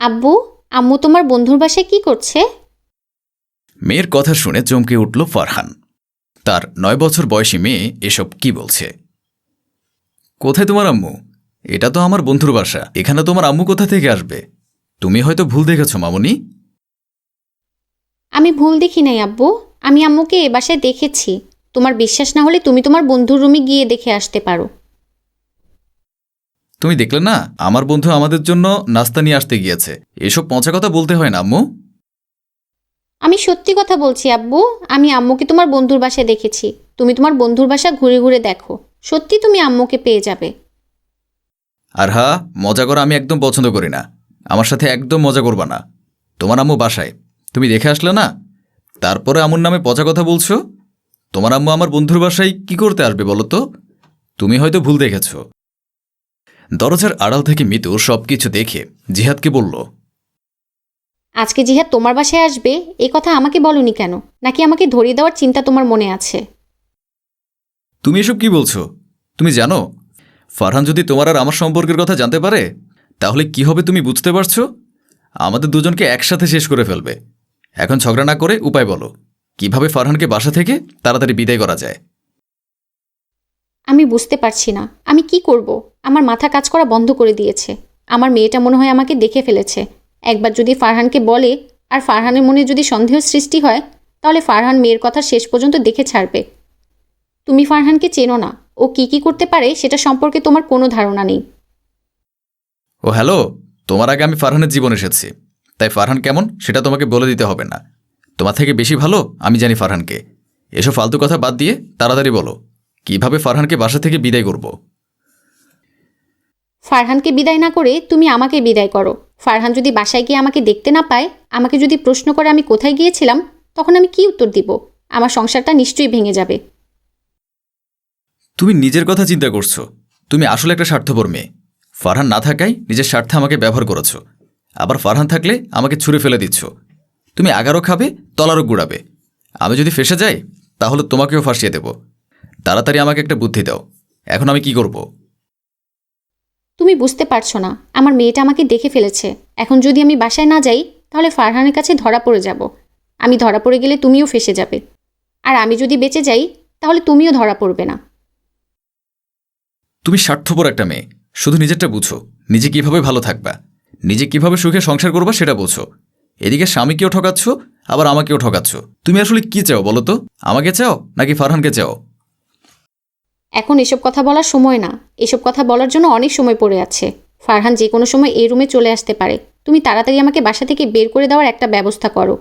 আব্বু, আম্মু তোমার বন্ধুর বাসায় কি করছে? মেয়ের কথা শুনে চমকে উঠল ফারহান। তার ৯ বছর বয়সী মেয়ে এসব কি বলছে? কোথায় তোমার আম্মু? এটা তো আমার বন্ধুর বাসা, এখানে তোমার আম্মু কোথা থেকে আসবে? তুমি হয়তো ভুল দেখেছ মামুনি। আমি ভুল দেখি নাই আব্বু, আমি আম্মুকে এ বাসায় দেখেছি। তোমার বিশ্বাস না হলে তুমি তোমার বন্ধুর রুমে গিয়ে দেখে আসতে পারো। তুমি দেখলে না, আমার বন্ধু আমাদের জন্য নাস্তা নিয়ে আসতে গিয়েছে। এসব পচা কথা বলতে হয় না আম্মু। আমি সত্যি কথা বলছি আব্বু, আমি আম্মুকে তোমার বন্ধুর বাসায় দেখেছি। তুমি তোমার বন্ধুর বাসা ঘুরে ঘুরে দেখো, সত্যি তুমি আম্মুকে পেয়ে যাবে। আর হ্যাঁ, মজা করা আমি একদম পছন্দ করি না। আমার সাথে একদম মজা করবা না। তোমার আম্মু বাসায়, তুমি দেখে আসলে না, তারপরে আম্মুর নামে পচা কথা বলছো। তোমার আম্মু আমার বন্ধুর বাসায় কি করতে আসবে বলো তো? তুমি হয়তো ভুল দেখেছ। দরজার আড়াল থেকে মিতু সবকিছু দেখে জিহাদকে বলল, আজকে জিহাদ তোমার বাসায় আসবে এ কথা আমাকে বলনি কেন? নাকি আমাকে ধরিয়ে দেওয়ার চিন্তা তোমার মনে আছে? তুমি এসব কি বলছো? তুমি জানো ফারহান যদি তোমার আর আমার সম্পর্কের কথা জানতে পারে তাহলে কি হবে তুমি বুঝতে পারছো? আমাদের দুজনকে একসাথে শেষ করে ফেলবে। এখন ঝগড়া না করে উপায় বলো, কিভাবে ফারহানকে বাসা থেকে তাড়াতাড়ি বিদায় করা যায়? আমি বুঝতে পারছি না আমি কি করব। আমার মাথা কাজ করা বন্ধ করে দিয়েছে। আমার মেয়েটা মনে হয় আমাকে দেখে ফেলেছে। একবার যদি ফারহানকে বলে আর ফারহানের মনে যদি সন্দেহ সৃষ্টি হয়, তাহলে ফারহান মেয়ের কথা শেষ পর্যন্ত দেখে ছাড়বে। তুমি ফারহানকে চেনো না, ও কি করতে পারে সেটা সম্পর্কে তোমার কোনো ধারণা নেই। ও হ্যালো, তোমার আগে আমি ফারহানের জীবন এসেছি, তাই ফারহান কেমন সেটা তোমাকে বলে দিতে হবে না। তোমার থেকে বেশি ভালো আমি জানি ফারহানকে। এসব ফালতু কথা বাদ দিয়ে তাড়াতাড়ি বলো, কিভাবে ফারহানকে বাসা থেকে বিদায় করব? ফারহানকে বিদায় না করে তুমি আমাকে বিদায় করো। ফারহান যদি বাসায় গিয়ে আমাকে দেখতে না পায়, আমাকে যদি প্রশ্ন করে আমি কোথায় গিয়েছিলাম, তখন আমি কি উত্তর দিব? আমার সংসারটা নিশ্চয়ই ভেঙে যাবে। তুমি নিজের কথা চিন্তা করছো। তুমি আসলে একটা স্বার্থপর মেয়ে। ফারহান না থাকায় নিজের স্বার্থে আমাকে ব্যবহার করেছো, আবার ফারহান থাকলে আমাকে ছুঁড়ে ফেলে দিচ্ছ। তুমি আগারও খাবে, তলারও গুড়াবে। আমি যদি ফেসে যাই তাহলে তোমাকেও ফাঁসিয়ে দেব। তাড়াতাড়ি আমাকে একটা বুদ্ধি দাও, এখন আমি কি করব? তুমি বুঝতে পারছো না, আমার মেয়েটা আমাকে দেখে ফেলেছে। এখন যদি আমি বাসায় না যাই, তাহলে ফারহানের কাছে ধরা পড়ে যাব। আমি ধরা পড়ে গেলে তুমিও ফেসে যাবে। আর আমি যদি বেঁচে যাই, তাহলে তুমিও ধরা পড়বে না। তুমি স্বার্থপর একটা মেয়ে। শুধু নিজেরটা বুঝো, নিজে কিভাবে ভালো থাকবা, নিজে কিভাবে সুখে সংসার করবা সেটা বোঝো। এদিকে স্বামীকেও ঠকাচ্ছ, আবার আমাকেও ঠকাচ্ছ। তুমি আসলে কি চাও বলো তো? আমাকে চাও নাকি ফারহানকে চাও? এখন এসব কথা বলার সময় না। এসব কথা বলার জন্য অনেক সময় পড়ে আছে। ফারহান যে কোনো সময় এই রুমে চলে আসতে পারে। তুমি তাড়াতাড়ি আমাকে বাসা থেকে বের করে দেওয়ার একটা ব্যবস্থা করো।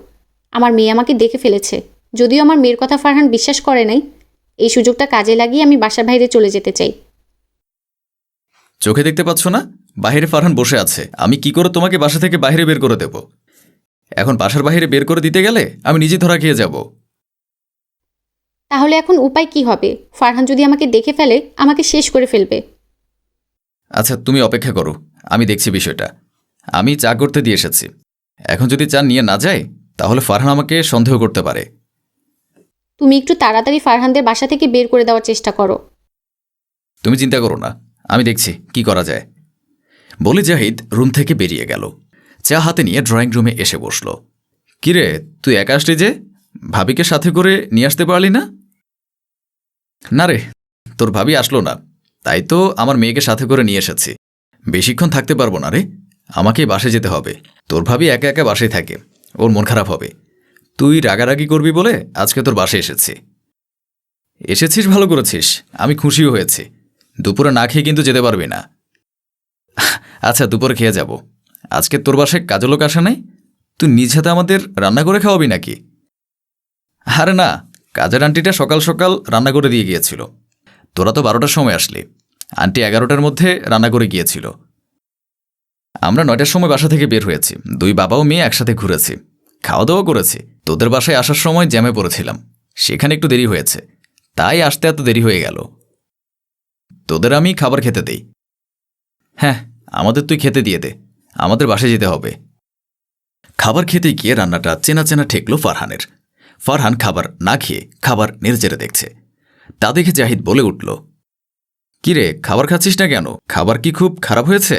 আমার মেয়ে আমাকে দেখে ফেলেছে। যদিও আমার মেয়ের কথা ফারহান বিশ্বাস করে নাই, এই সুযোগটা কাজে লাগিয়ে আমি বাসার বাইরে চলে যেতে চাই। চোখে দেখতে পাচ্ছ না বাইরে ফারহান বসে আছে? আমি কি করে তোমাকে বাসা থেকে বাইরে বের করে দেব? এখন বাসার বাইরে বের করে দিতে গেলে আমি নিজে ধরা খেয়ে যাব। তাহলে এখন উপায় কি হবে? ফারহান যদি আমাকে দেখে ফেলে, আমাকে শেষ করে ফেলবে। আচ্ছা তুমি অপেক্ষা করো, আমি দেখছি বিষয়টা। আমি চা করতে দিয়ে এসেছি। এখন যদি চা নিয়ে না যায় তাহলে ফারহান আমাকে সন্দেহ করতে পারে। তুমি একটু তাড়াতাড়ি ফারহানদের বাসা থেকে বের করে দেওয়ার চেষ্টা করো। তুমি চিন্তা করো না, আমি দেখছি কি করা যায়। বলে জাহিদ রুম থেকে বেরিয়ে গেল। চা হাতে নিয়ে ড্রয়িং রুমে এসে বসল। কিরে, তুই একা আসলি যে? ভাবিকে সাথে করে নিয়ে আসতে পারলি না? না রে, তোর ভাবি আসলো না, তাই তো আমার মেয়েকে সাথে করে নিয়ে এসেছি। বেশিক্ষণ থাকতে পারবো না রে, আমাকেই বাসে যেতে হবে। তোর ভাবি একা একা বাসায় থাকে, ওর মন খারাপ হবে। তুই রাগারাগি করবি বলে আজকে তোর বাসে এসেছি। এসেছিস ভালো করেছিস, আমি খুশিও হয়েছি। দুপুরে না খেয়ে কিন্তু যেতে পারবি না। আচ্ছা দুপুরে খেয়ে যাব। আজকে তোর বাসায় কাজের লোক আসে নাই? তুই নিজ হাতে আমাদের রান্না করে খাওয়াবি নাকি? আরে না, কাজের আন্টিটা সকাল সকাল রান্না করে দিয়ে গিয়েছিল। তোরা তো 12টার সময় আসলি, আন্টি 11টার মধ্যে রান্না করে গিয়েছিল। আমরা 9টার সময় বাসা থেকে বের হয়েছি, দুই বাবা ও মেয়ে একসাথে ঘুরেছি, খাওয়া দাওয়া করেছি। তোদের বাসায় আসার সময় জ্যামে পড়েছিলাম, সেখানে একটু দেরি হয়েছে, তাই আসতে এত দেরি হয়ে গেল। তোদের আমি খাবার খেতে দেই। হ্যাঁ, আমাদের তুই খেতে দিয়ে দে, আমাদের বাসায় যেতে হবে। খাবার খেতে গিয়ে রান্নাটা চেনা চেনা ঠেকল ফারহানের। ফারহান খাবার না খেয়ে খাবার নেড়েচেড়ে দেখছে। তা দেখে জাহিদ বলে উঠল, কিরে খাবার খাচ্ছিস না কেন? খাবার কি খুব খারাপ হয়েছে?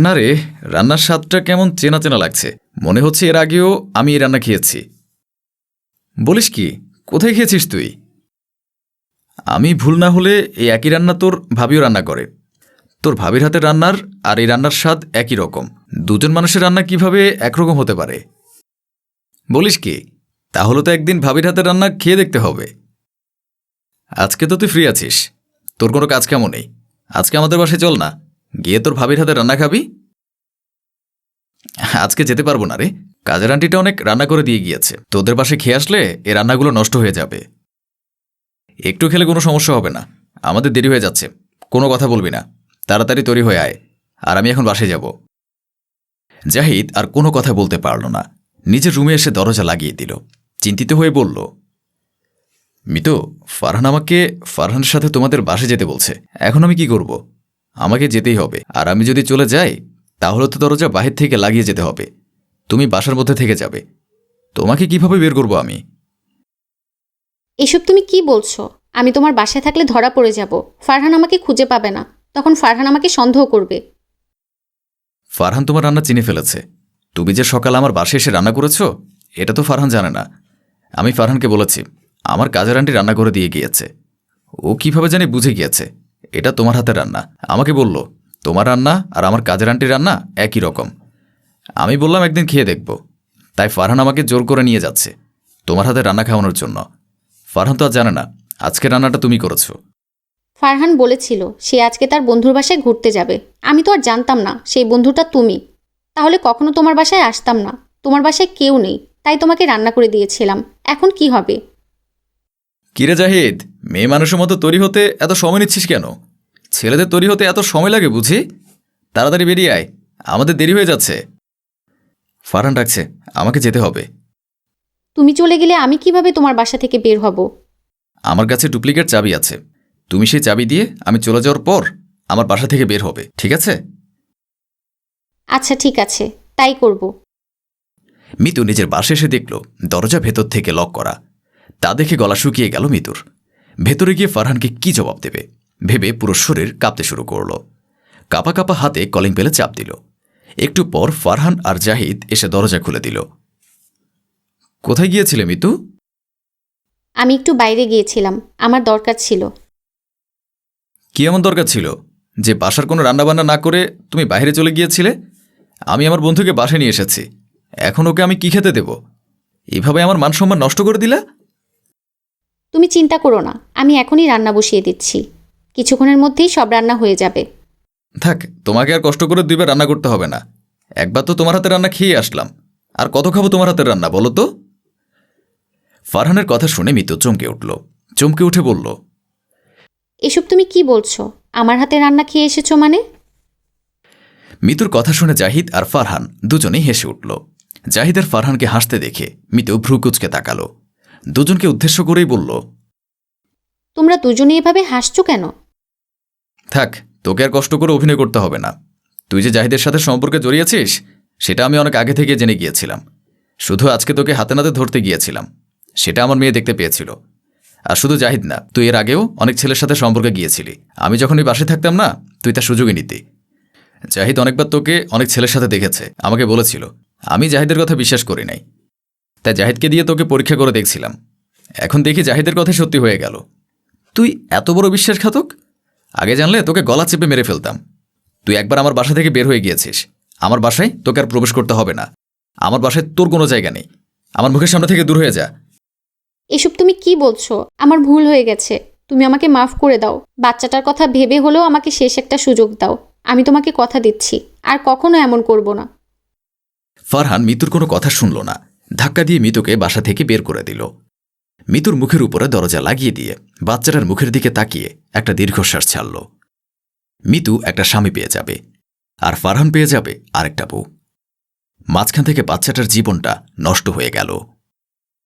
না রে, রান্নার স্বাদটা কেমন চেনা চেনা লাগছে। মনে হচ্ছে এর আগেও আমি এই রান্না খেয়েছি। বলিস কি, কোথায় খেয়েছিস তুই? আমি ভুল না হলে এই একই রান্না তোর ভাবিও রান্না করে। তোর ভাবির হাতের রান্নার আর এই রান্নার স্বাদ একই রকম। দুজন মানুষের রান্না কিভাবে একরকম হতে পারে? বলিস কি, তাহলে তো একদিন ভাবির হাতের রান্না খেয়ে দেখতে হবে। আজকে তো তুই ফ্রি আছিস, তোর কোনো কাজ কেমন নেই। আজকে আমাদের বাসায় চল না, গিয়ে তোর ভাবির হাতে রান্না খাবি। আজকে যেতে পারবো না রে, কাজের আন্টিটা অনেক রান্না করে দিয়ে গিয়েছে। তোদের পাশে খেয়ে আসলে এই রান্নাগুলো নষ্ট হয়ে যাবে। একটু খেলে কোনো সমস্যা হবে না, আমাদের দেরি হয়ে যাচ্ছে। কোনো কথা বলবি না, তাড়াতাড়ি তৈরি হয়ে আয়, আর আমি এখন বাসে যাব। জাহিদ আর কোনো কথা বলতে পারল না, নিজের রুমে এসে দরজা লাগিয়ে দিল। চিন্তিত হয়ে বলল, মিতু, ফারহান আমাকে ফারহানের সাথে তোমাদের বাসে যেতে বলছে। এখন আমি কি করব? আমাকে যেতেই হবে, আর আমি যদি চলে যাই তাহলে তো দরজা বাহির থেকে লাগিয়ে যেতে হবে। তুমি বাসার মধ্যে থেকে যাবে, তোমাকে কিভাবে বের করব আমি? এসব তুমি কি বলছো? আমি তোমার বাসায় থাকলে ধরা পড়ে যাব। ফারহান আমাকে খুঁজে পাবে না, তখন ফারহান আমাকে সন্দেহ করবে। ফারহান তোমার রান্না চিনে ফেলেছে। তুমি যে সকালে আমার বাসায় এসে রান্না করেছ এটা তো ফারহান জানে না। আমি ফারহানকে বলেছি আমার কাজের আন্টি রান্না করে দিয়ে গিয়েছে। ও কিভাবে জানি বুঝে গিয়েছে এটা তোমার হাতের রান্না। আমাকে বলল তোমার রান্না আর আমার কাজের আন্টির রান্না একই রকম। আমি বললাম একদিন খেয়ে দেখব। তাই ফারহান আমাকে জোর করে নিয়ে যাচ্ছে তোমার হাতে রান্না খাওয়ানোর জন্য। ফারহান তো আর জানে না আজকের রান্নাটা তুমি করেছো। ফারহান বলেছিল সে আজকে তার বন্ধুর বাসায় ঘুরতে যাবে। আমি তো আর জানতাম না সেই বন্ধুটা তুমি। তাহলে কখনো তোমার বাসায় আসতাম না। তোমার বাসায় কেউ নেই, তাই তোমাকে রান্না করে দিয়েছিলাম। এখন কি হবে? কিরে জাহিদ, মেয়ে মানুষের মতো তৈরি হতে এত সময় নিচ্ছিস কেন? ছেলেদের তৈরি হতে এত সময় লাগে বুঝি? তাড়াতাড়ি বেরিয়ে আয়, আমাদের দেরি হয়ে যাচ্ছে। ফারহান ডাকছে, আমাকে যেতে হবে। তুমি চলে গেলে আমি কিভাবে তোমার বাসা থেকে বের হব? আমার কাছে ডুপ্লিকেট চাবি আছে, তুমি সেই চাবি দিয়ে আমি চলে যাওয়ার পর আমার বাসা থেকে বের হবে, ঠিক আছে? আচ্ছা ঠিক আছে, তাই করব। মিতু নিজের বাসে এসে দেখল দরজা ভেতর থেকে লক করা। তা দেখে গলা শুকিয়ে গেল মিতুর। ভেতরে গিয়ে ফারহানকে কি জবাব দেবে ভেবে পুরো শরীর কাঁপতে শুরু করল। কাঁপা কাঁপা হাতে কলিং বেলে চাপ দিল। একটু পর ফারহান আর জাহিদ এসে দরজা খুলে দিল। কোথায় গিয়েছিলে মিতু? আমি একটু বাইরে গিয়েছিলাম, আমার দরকার ছিল। কি এমন দরকার ছিল যে বাসার কোনো রান্নাবান্না না করে তুমি বাইরে চলে গিয়েছিলে? আমি আমার বন্ধুকে বাসায় নিয়ে এসেছি, এখন ওকে আমি কি খেতে দেব? এভাবে আমার মান সম্মান নষ্ট করে দিলা। তুমি চিন্তা করো না, আমি এখনই রান্না বসিয়ে দিচ্ছি। কিছুক্ষণের মধ্যেই সব রান্না হয়ে যাবে। থাক, তোমাকে আর কষ্ট করে দুইবার রান্না করতে হবে না। একবার তো তোমার হাতের রান্না খেয়ে আসলাম, আর কত খাবো তোমার হাতের রান্না বলো তো? ফারহানের কথা শুনে মিতু চমকে উঠল। চমকে উঠে বলল, এসব তুমি কি বলছো? আমার হাতে রান্না খেয়ে এসেছো মানে? মিতুর কথা শুনে জাহিদ আর ফারহান দুজনেই হেসে উঠল। জাহিদ আর ফারহানকে হাসতে দেখে মিতু ভ্রু কুঁচকে তাকালো। দুজনকে উদ্দেশ্য করেই বলল, তোমরা দুজনে এভাবে হাসছো কেন? থাক, তোকে আর কষ্ট করে অভিনয় করতে হবে না। তুই যে জাহিদের সাথে সম্পর্কে জড়িয়েছিস সেটা আমি অনেক আগে থেকে জেনে গিয়েছিলাম। শুধু আজকে তোকে হাতে নাতে ধরতে গিয়েছিলাম, সেটা আমার মেয়ে দেখতে পেয়েছিল। আর শুধু জাহিদ না, তুই এর আগেও অনেক ছেলের সাথে সম্পর্কে গিয়েছিলি। আমি যখন ওই বাসে থাকতাম না, তুই তার সুযোগই নিতি। জাহিদ অনেকবার তোকে অনেক ছেলের সাথে দেখেছে, আমাকে বলেছিল। আমি জাহিদের কথা বিশ্বাস করি নাই, তাই জাহিদকে দিয়ে তোকে পরীক্ষা করে দেখছিলাম। এখন দেখি জাহিদের কথাই সত্যি হয়ে গেল। তুই এত বড় বিশ্বাসঘাতক! আগে জানলে তোকে গলা চেপে মেরে ফেলতাম। তুই একবার আমার বাসা থেকে বের হয়ে গিয়েছিস। আমার বাসায় তোকে আর প্রবেশ করতে হবে না। আমার বাসায় তোর কোনো জায়গা নেই। আমার মুখের সামনে থেকে দূর হয়ে যা। এসব তুমি কি বলছো? আমার ভুল হয়ে গেছে, তুমি আমাকে মাফ করে দাও। বাচ্চাটার কথা ভেবে হলেও আমাকে শেষ একটা সুযোগ দাও। আমি তোমাকে কথা দিচ্ছি আর কখনো এমন করব না। ফারহান মিতুর কোনো কথা শুনল না, ধাক্কা দিয়ে মিতুকে বাসা থেকে বের করে দিল। মিতুর মুখের উপরে দরজা লাগিয়ে দিয়ে বাচ্চাটার মুখের দিকে তাকিয়ে একটা দীর্ঘশ্বাস ছাড়ল। মিতু একটা স্বামী পেয়ে যাবে, আর ফারহান পেয়ে যাবে আরেকটা বউ। মাঝখান থেকে বাচ্চাটার জীবনটা নষ্ট হয়ে গেল।